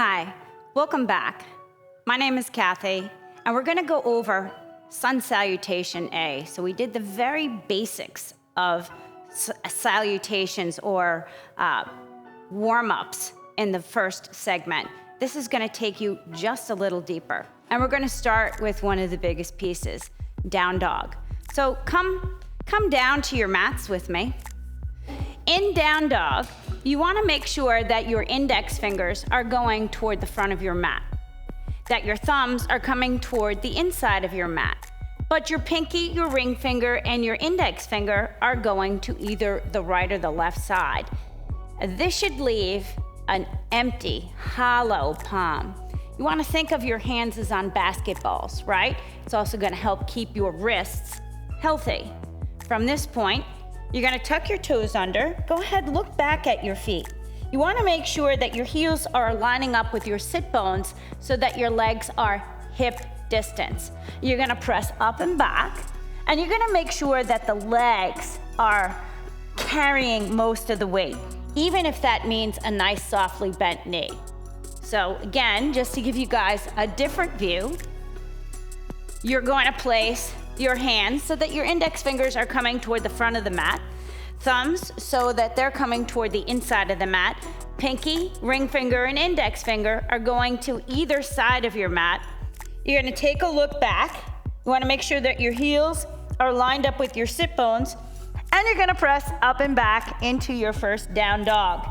Hi, welcome back. My name is Kathy, and we're going to go over Sun Salutation A. So we did the very basics of salutations or warm-ups in the first segment. This is going to take you just a little deeper. And we're going to start with one of the biggest pieces, down dog. So come down to your mats with me. In down dog, you want to make sure that your index fingers are going toward the front of your mat, that your thumbs are coming toward the inside of your mat, but your pinky, your ring finger, and your index finger are going to either the right or the left side. This should leave an empty, hollow palm. You want to think of your hands as on basketballs, right? It's also going to help keep your wrists healthy. From this point, you're going to tuck your toes under. Go ahead, look back at your feet. You want to make sure that your heels are lining up with your sit bones so that your legs are hip distance. You're going to press up and back, and you're going to make sure that the legs are carrying most of the weight, even if that means a nice softly bent knee. So again, just to give you guys a different view, you're going to place your hands so that your index fingers are coming toward the front of the mat, thumbs so that they're coming toward the inside of the mat, pinky, ring finger, and index finger are going to either side of your mat. You're going to take a look back. You want to make sure that your heels are lined up with your sit bones, and you're going to press up and back into your first down dog.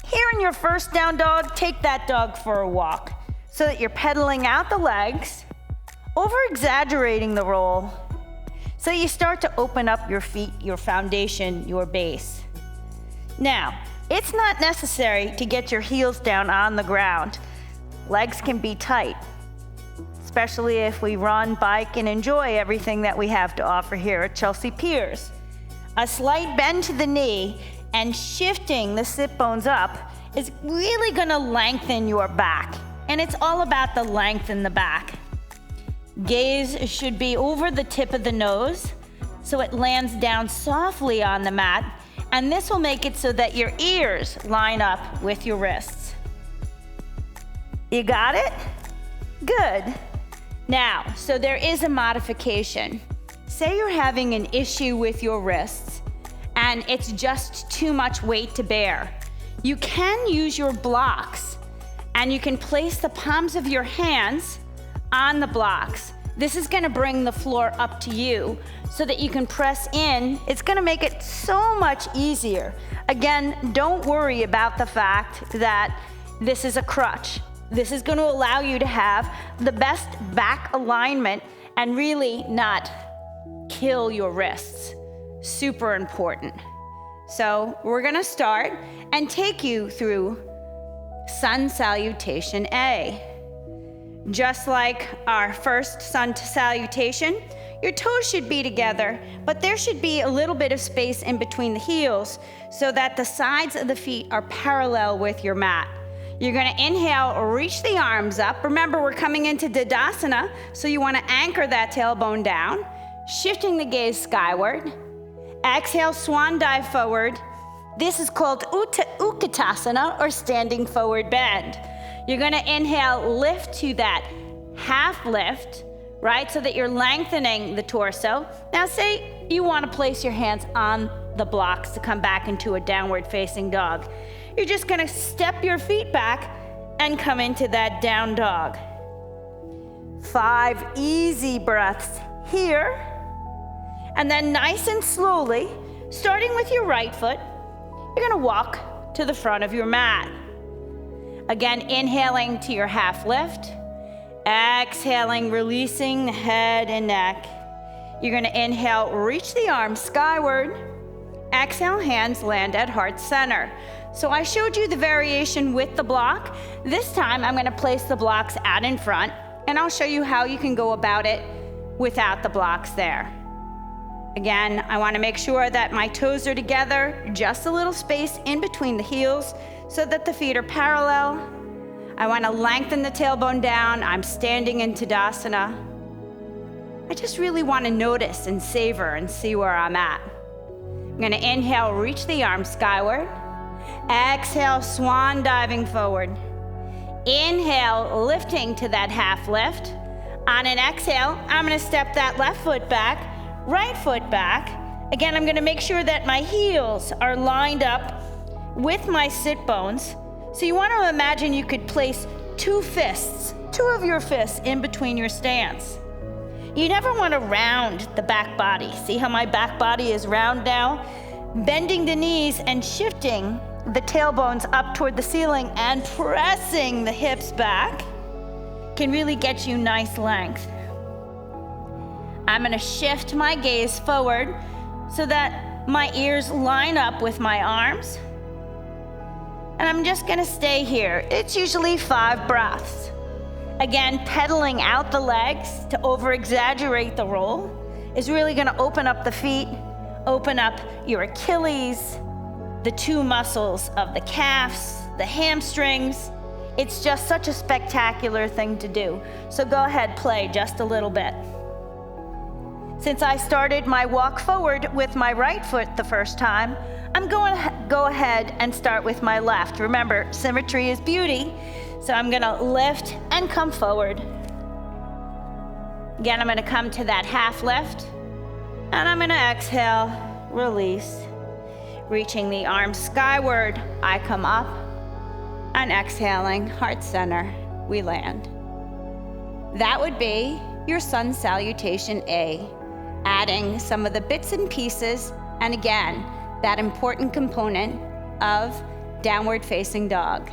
Here in your first down dog, take that dog for a walk so that you're pedaling out the legs, over-exaggerating the roll, so you start to open up your feet, your foundation, your base. Now, it's not necessary to get your heels down on the ground. Legs can be tight, especially if we run, bike, and enjoy everything that we have to offer here at Chelsea Piers. A slight bend to the knee and shifting the sit bones up is really gonna lengthen your back, and it's all about the length in the back. Gaze should be over the tip of the nose so it lands down softly on the mat, and this will make it so that your ears line up with your wrists. You got it? Good. Now, so there is a modification. Say you're having an issue with your wrists and it's just too much weight to bear. You can use your blocks and you can place the palms of your hands on the blocks. This is going to bring the floor up to you so that you can press in. It's going to make it so much easier. Again, don't worry about the fact that this is a crutch. This is going to allow you to have the best back alignment and really not kill your wrists. Super important. So we're going to start and take you through Sun Salutation A. Just like our first sun salutation, your toes should be together, but there should be a little bit of space in between the heels so that the sides of the feet are parallel with your mat. You're going to inhale, reach the arms up. Remember, we're coming into Tadasana, so you want to anchor that tailbone down, shifting the gaze skyward. Exhale, swan dive forward. This is called Utkatasana, or standing forward bend. You're going to inhale, lift to that half lift, right, so that you're lengthening the torso. Now say you want to place your hands on the blocks to come back into a downward facing dog. You're just going to step your feet back and come into that down dog. 5 easy breaths here. And then nice and slowly, starting with your right foot, you're going to walk to the front of your mat. Again, inhaling to your half lift, exhaling, releasing the head and neck. You're going to inhale, reach the arms skyward. Exhale, hands land at heart center. So I showed you the variation with the block. This time I'm going to place the blocks out in front, and I'll show you how you can go about it without the blocks there. Again, I want to make sure that my toes are together, just a little space in between the heels so that the feet are parallel. I want to lengthen the tailbone down. I'm standing in Tadasana. I just really want to notice and savor and see where I'm at. I'm going to inhale, reach the arms skyward. Exhale, swan diving forward. Inhale, lifting to that half lift. On an exhale, I'm gonna step that left foot back, right foot back. Again, I'm gonna make sure that my heels are lined up with my sit bones. So you wanna imagine you could place two of your fists in between your stance. You never wanna round the back body. See how my back body is round now? Bending the knees and shifting the tailbones up toward the ceiling and pressing the hips back can really get you nice length. I'm gonna shift my gaze forward so that my ears line up with my arms. And I'm just gonna stay here. It's usually 5 breaths. Again, pedaling out the legs to over-exaggerate the roll is really gonna open up the feet, open up your Achilles, the 2 muscles of the calves, the hamstrings. It's just such a spectacular thing to do. So go ahead, play just a little bit. Since I started my walk forward with my right foot the first time, I'm going to go ahead and start with my left. Remember, symmetry is beauty. So I'm gonna lift and come forward. Again, I'm gonna come to that half lift, and I'm gonna exhale, release. Reaching the arms skyward, I come up, and exhaling, heart center, we land. That would be your sun salutation A, adding some of the bits and pieces, and again, that important component of downward facing dog.